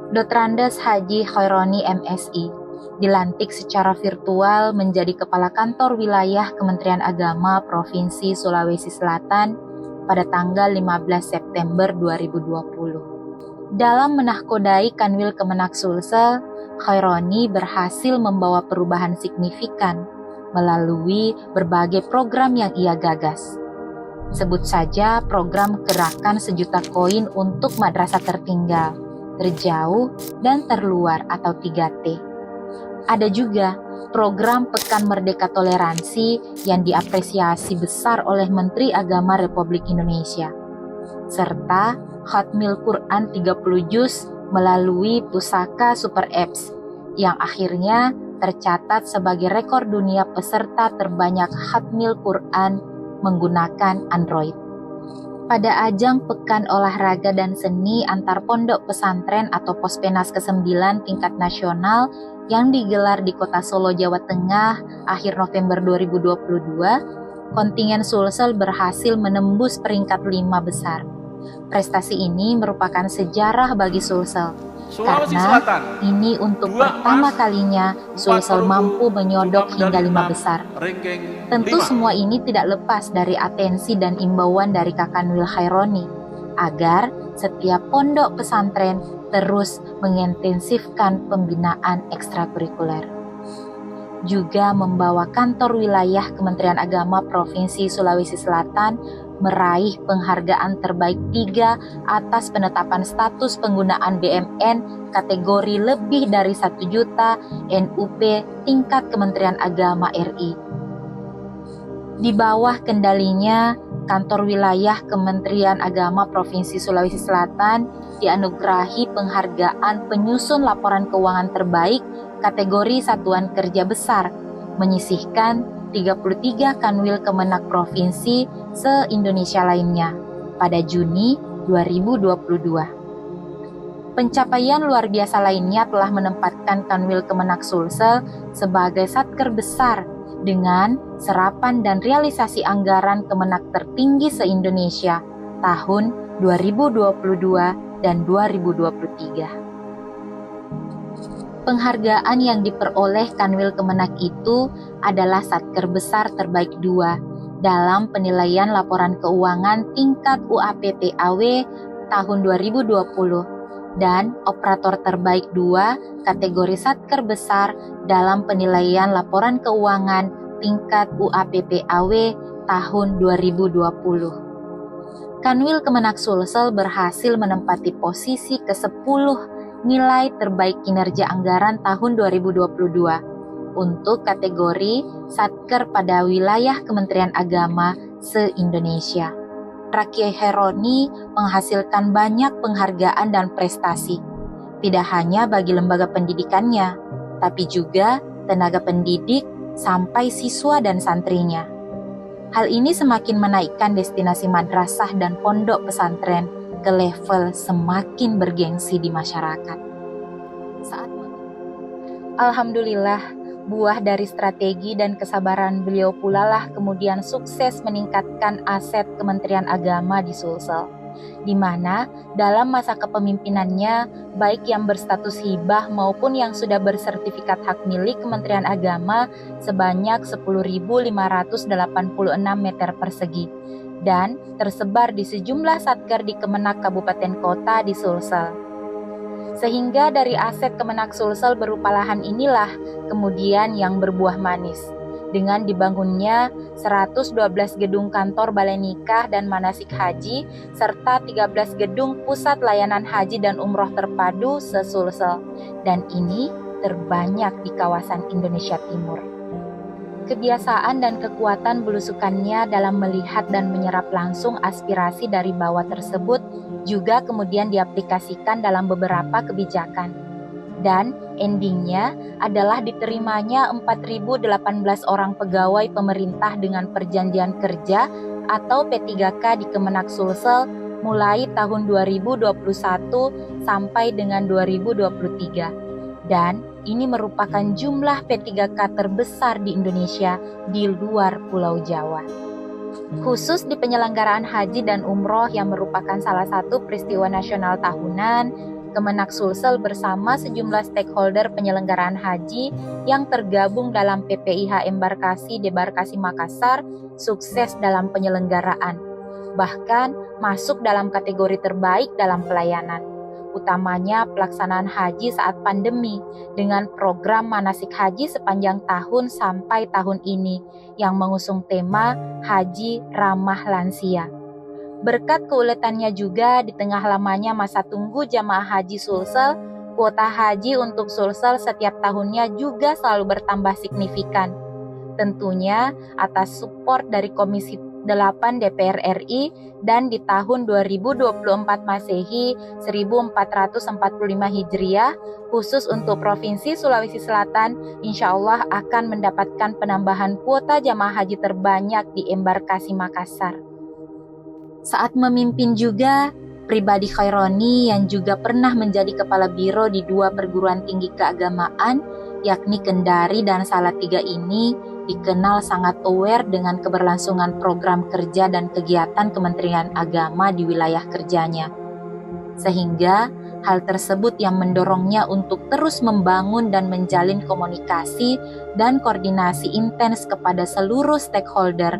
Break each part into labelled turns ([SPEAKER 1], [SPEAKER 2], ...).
[SPEAKER 1] Dr. Andes Haji Khaironi MSI dilantik secara virtual menjadi Kepala Kantor Wilayah Kementerian Agama Provinsi Sulawesi Selatan pada tanggal 15 September 2020. Dalam menahkodai Kanwil Kemenak Sulsel, Khaironi berhasil membawa perubahan signifikan melalui berbagai program yang ia gagas. Sebut saja program Gerakan Sejuta Koin untuk Madrasah Tertinggal, Terjauh, dan Terluar atau 3T. Ada juga program Pekan Merdeka Toleransi yang diapresiasi besar oleh Menteri Agama Republik Indonesia, serta Khatmil Quran 30 juz melalui Pusaka Super Apps yang akhirnya tercatat sebagai rekor dunia peserta terbanyak Khatmil Quran menggunakan Android. Pada ajang Pekan Olahraga dan Seni antar pondok pesantren atau Pospenas ke-9 tingkat nasional yang digelar di Kota Solo, Jawa Tengah akhir November 2022, kontingen Sulsel berhasil menembus peringkat 5 besar. Prestasi ini merupakan sejarah bagi Sulsel, karena ini untuk pertama kalinya Sulsel mampu menyodok hingga 5 besar. Tentu semua ini tidak lepas dari atensi dan imbauan dari Kakanwil Khaironi agar setiap pondok pesantren terus mengintensifkan pembinaan ekstrakurikuler. Juga membawa kantor wilayah Kementerian Agama Provinsi Sulawesi Selatan meraih penghargaan terbaik 3 atas penetapan status penggunaan BMN kategori lebih dari 1 juta NUP tingkat Kementerian Agama RI. Di bawah kendalinya, kantor wilayah Kementerian Agama Provinsi Sulawesi Selatan dianugerahi penghargaan penyusun laporan keuangan terbaik kategori Satuan Kerja Besar, menyisihkan 33 Kanwil Kemenak Provinsi se-Indonesia lainnya pada Juni 2022. Pencapaian luar biasa lainnya telah menempatkan Kanwil Kemenak Sulsel sebagai satker besar dengan serapan dan realisasi anggaran Kemenak tertinggi se-Indonesia tahun 2022 dan 2023. Penghargaan yang diperoleh Kanwil Kemenak itu adalah Satker Besar Terbaik 2 dalam penilaian laporan keuangan tingkat UAPPAW tahun 2020 dan Operator Terbaik 2 kategori Satker Besar dalam penilaian laporan keuangan tingkat UAPPAW tahun 2020. Kanwil Kemenak Sulsel berhasil menempati posisi ke-10 nilai terbaik kinerja anggaran tahun 2022 untuk kategori Satker pada wilayah Kementerian Agama se-Indonesia. Kiai Khaironi menghasilkan banyak penghargaan dan prestasi, tidak hanya bagi lembaga pendidikannya, tapi juga tenaga pendidik sampai siswa dan santrinya. Hal ini semakin menaikkan destinasi madrasah dan pondok pesantren ke level semakin bergengsi di masyarakat. Alhamdulillah, buah dari strategi dan kesabaran beliau pula lah kemudian sukses meningkatkan aset Kementerian Agama di Sulsel, di mana dalam masa kepemimpinannya, baik yang berstatus hibah maupun yang sudah bersertifikat hak milik Kementerian Agama sebanyak 10.586 meter persegi, dan tersebar di sejumlah satker di Kemenak Kabupaten Kota di Sulsel. Sehingga dari aset Kemenak Sulsel berupa lahan inilah kemudian yang berbuah manis, dengan dibangunnya 112 gedung kantor balai nikah dan manasik haji, serta 13 gedung pusat layanan haji dan umroh terpadu se-Sulsel, dan ini terbanyak di kawasan Indonesia Timur. Kebiasaan dan kekuatan belusukannya dalam melihat dan menyerap langsung aspirasi dari bawah tersebut juga kemudian diaplikasikan dalam beberapa kebijakan. Dan endingnya adalah diterimanya 4.018 orang pegawai pemerintah dengan perjanjian kerja atau P3K di Kemenak Sulsel mulai tahun 2021 sampai dengan 2023. Dan ini merupakan jumlah P3K terbesar di Indonesia di luar Pulau Jawa. Khusus di penyelenggaraan haji dan umroh yang merupakan salah satu peristiwa nasional tahunan, Kemenak Sulsel bersama sejumlah stakeholder penyelenggaraan haji yang tergabung dalam PPIH Embarkasi Debarkasi Makassar sukses dalam penyelenggaraan, bahkan masuk dalam kategori terbaik dalam pelayanan, utamanya pelaksanaan haji saat pandemi dengan program manasik haji sepanjang tahun sampai tahun ini yang mengusung tema Haji Ramah Lansia. Berkat keuletannya juga di tengah lamanya masa tunggu jamaah haji Sulsel, kuota haji untuk Sulsel setiap tahunnya juga selalu bertambah signifikan. Tentunya atas support dari Komisi 8 DPR RI dan di tahun 2024 Masehi 1445 Hijriah, khusus untuk Provinsi Sulawesi Selatan, insya Allah akan mendapatkan penambahan kuota jamaah haji terbanyak di Embarkasi Makassar. Saat memimpin juga, pribadi Khaironi yang juga pernah menjadi kepala biro di 2 perguruan tinggi keagamaan, yakni Kendari dan Salatiga ini, dikenal sangat aware dengan keberlangsungan program kerja dan kegiatan Kementerian Agama di wilayah kerjanya. Sehingga hal tersebut yang mendorongnya untuk terus membangun dan menjalin komunikasi dan koordinasi intens kepada seluruh stakeholder,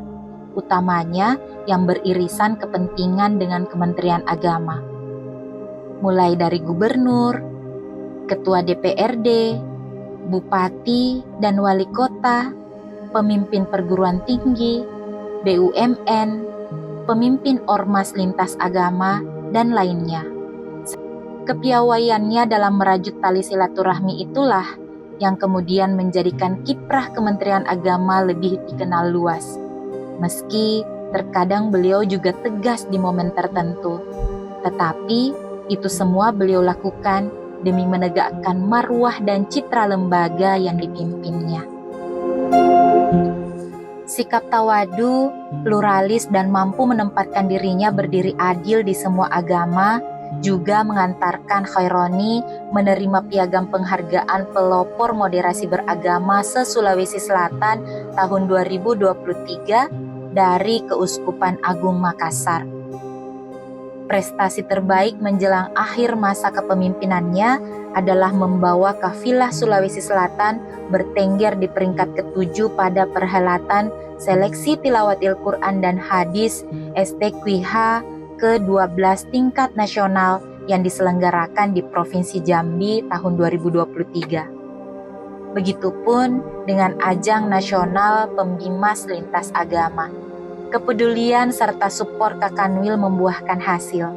[SPEAKER 1] utamanya yang beririsan kepentingan dengan Kementerian Agama. Mulai dari gubernur, ketua DPRD, bupati dan wali kota, pemimpin perguruan tinggi, BUMN, pemimpin ormas lintas agama, dan lainnya. Kepiawaiannya dalam merajut tali silaturahmi itulah yang kemudian menjadikan kiprah Kementerian Agama lebih dikenal luas. Meski terkadang beliau juga tegas di momen tertentu, tetapi itu semua beliau lakukan demi menegakkan marwah dan citra lembaga yang dipimpinnya. Sikap tawadu, pluralis, dan mampu menempatkan dirinya berdiri adil di semua agama juga mengantarkan Khaironi menerima piagam penghargaan pelopor moderasi beragama se-Sulawesi Selatan tahun 2023 dari Keuskupan Agung Makassar. Prestasi terbaik menjelang akhir masa kepemimpinannya adalah membawa kafilah Sulawesi Selatan bertengger di peringkat ke-7 pada perhelatan Seleksi Tilawatil Quran dan Hadis STQH ke-12 tingkat nasional yang diselenggarakan di Provinsi Jambi tahun 2023. Begitupun dengan ajang nasional Pembimas Lintas Agama. Kepedulian serta support Kakanwil membuahkan hasil,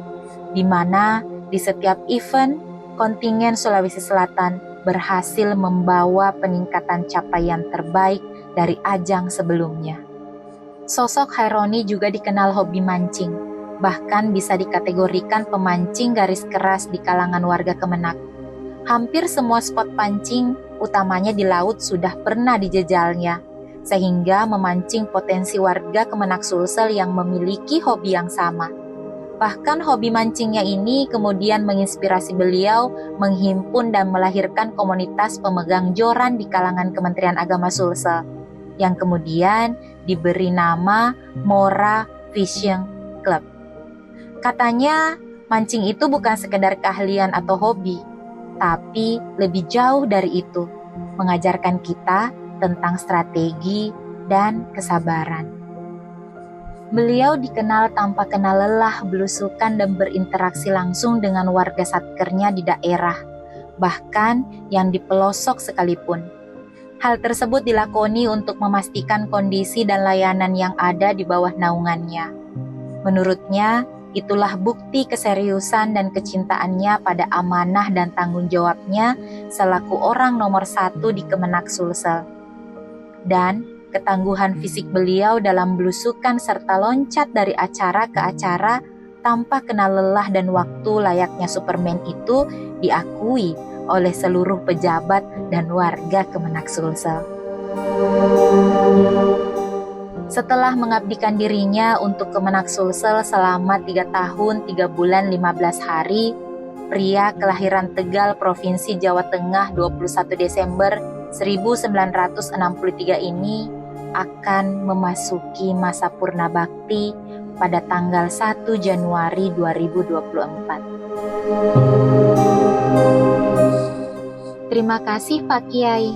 [SPEAKER 1] di mana di setiap event, kontingen Sulawesi Selatan berhasil membawa peningkatan capaian terbaik dari ajang sebelumnya. Sosok Khaironi juga dikenal hobi mancing, bahkan bisa dikategorikan pemancing garis keras di kalangan warga Kemenak. Hampir semua spot pancing, utamanya di laut, sudah pernah dijejalnya, sehingga memancing potensi warga Kemenak Sulsel yang memiliki hobi yang sama. Bahkan hobi mancingnya ini kemudian menginspirasi beliau menghimpun dan melahirkan komunitas pemegang joran di kalangan Kementerian Agama Sulsel, yang kemudian diberi nama Mora Fishing Club. Katanya, mancing itu bukan sekedar keahlian atau hobi, tapi lebih jauh dari itu, mengajarkan kita tentang strategi dan kesabaran. Beliau dikenal tanpa kenal lelah belusukan dan berinteraksi langsung dengan warga satkernya di daerah, bahkan yang di pelosok sekalipun. Hal tersebut dilakoni untuk memastikan kondisi dan layanan yang ada di bawah naungannya. Menurutnya, itulah bukti keseriusan dan kecintaannya pada amanah dan tanggung jawabnya selaku orang nomor 1 di Kemenak Sulsel. Dan ketangguhan fisik beliau dalam belusukan serta loncat dari acara ke acara tanpa kenal lelah dan waktu layaknya Superman itu diakui oleh seluruh pejabat dan warga Kemenak Sulsel. Setelah mengabdikan dirinya untuk Kemenak Sulsel selama 3 tahun 3 bulan 15 hari, pria kelahiran Tegal, Provinsi Jawa Tengah 21 Desember 1963 ini akan memasuki masa purna bakti pada tanggal 1 Januari 2024. Terima kasih Pak Kiai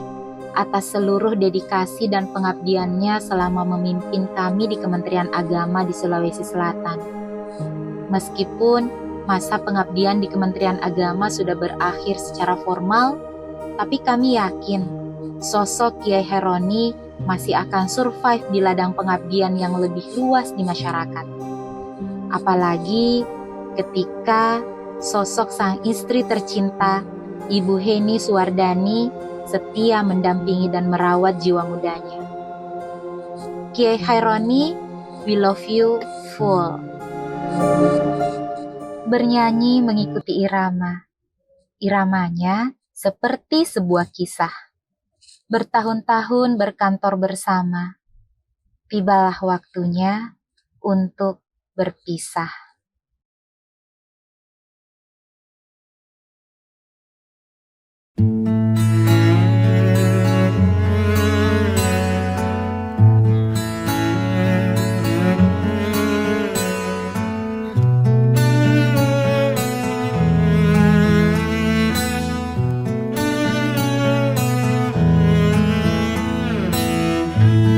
[SPEAKER 1] atas seluruh dedikasi dan pengabdiannya selama memimpin kami di Kementerian Agama di Sulawesi Selatan. Meskipun masa pengabdian di Kementerian Agama sudah berakhir secara formal, tapi kami yakin sosok Kiai Heroni masih akan survive di ladang pengabdian yang lebih luas di masyarakat. Apalagi ketika sosok sang istri tercinta, Ibu Heni Suwardani, setia mendampingi dan merawat jiwa mudanya. Kiai Heroni, we love you full. Bernyanyi mengikuti irama. Iramanya seperti sebuah kisah. Bertahun-tahun berkantor bersama. Tibalah waktunya untuk berpisah.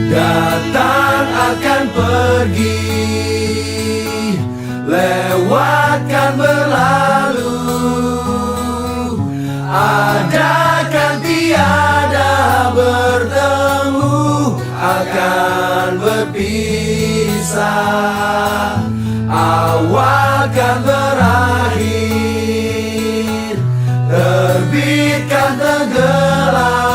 [SPEAKER 2] Datang akan pergi, lewatkan berlalu, ada kan tiada bertemu, akan berpisah, awal kan berakhir, terbitkan tenggelam,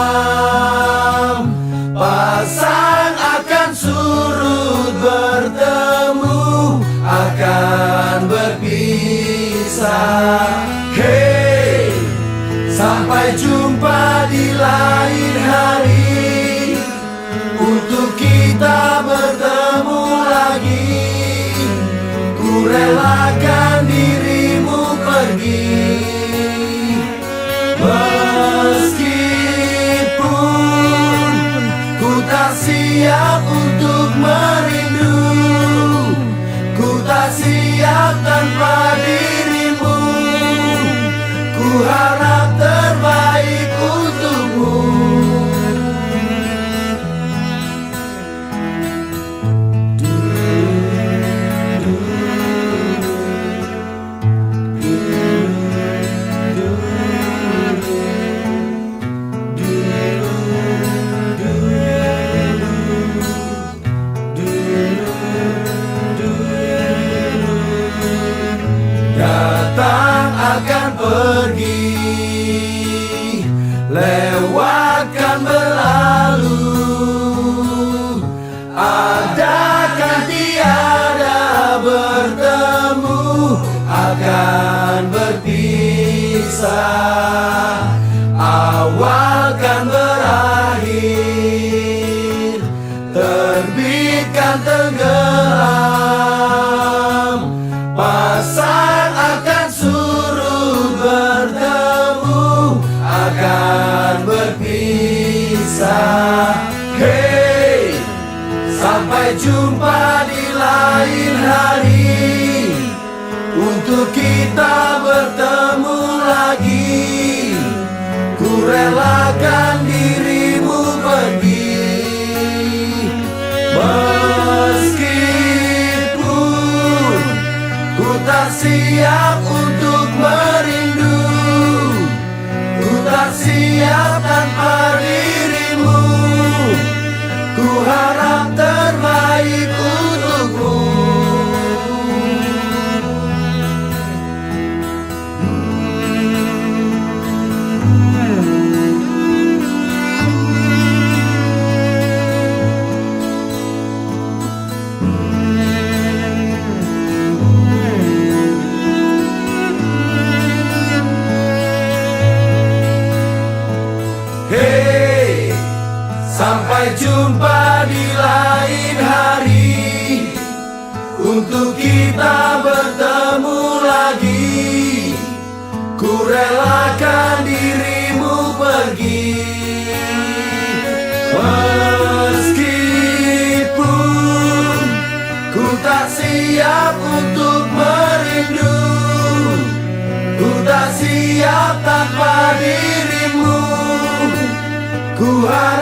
[SPEAKER 2] pasang akan surut bertemu, akan berpisah. Hey, sampai jumpa di lain hari, untuk kita bertemu lagi. Ku relakan dirimu pergi, meskipun ku tak siap untuk merindu, ku tak siap tanpa dirimu, ku harap terbaik untukmu. Datang akan pergi, lewatkan berlalu, adakah tiada bertemu, akan berpisah, awal kan berakhir, terbitkan tenggelam, pasang akan surut bertemu, akan berpisah. Hey, sampai jumpa di lain hari, untuk kita bertemu lagi. Ku relakan dirimu pergi, meskipun ku tak siap untuk merindu, ku tak siap tanpa dirimu, ku harap terbaik untukmu. Hey, sampai jumpa di lain hari, untuk kita bertemu lagi. Ku relakan dirimu pergi, meskipun ku tak siap untuk merindu, ku tak siap tanpa dirimu, harap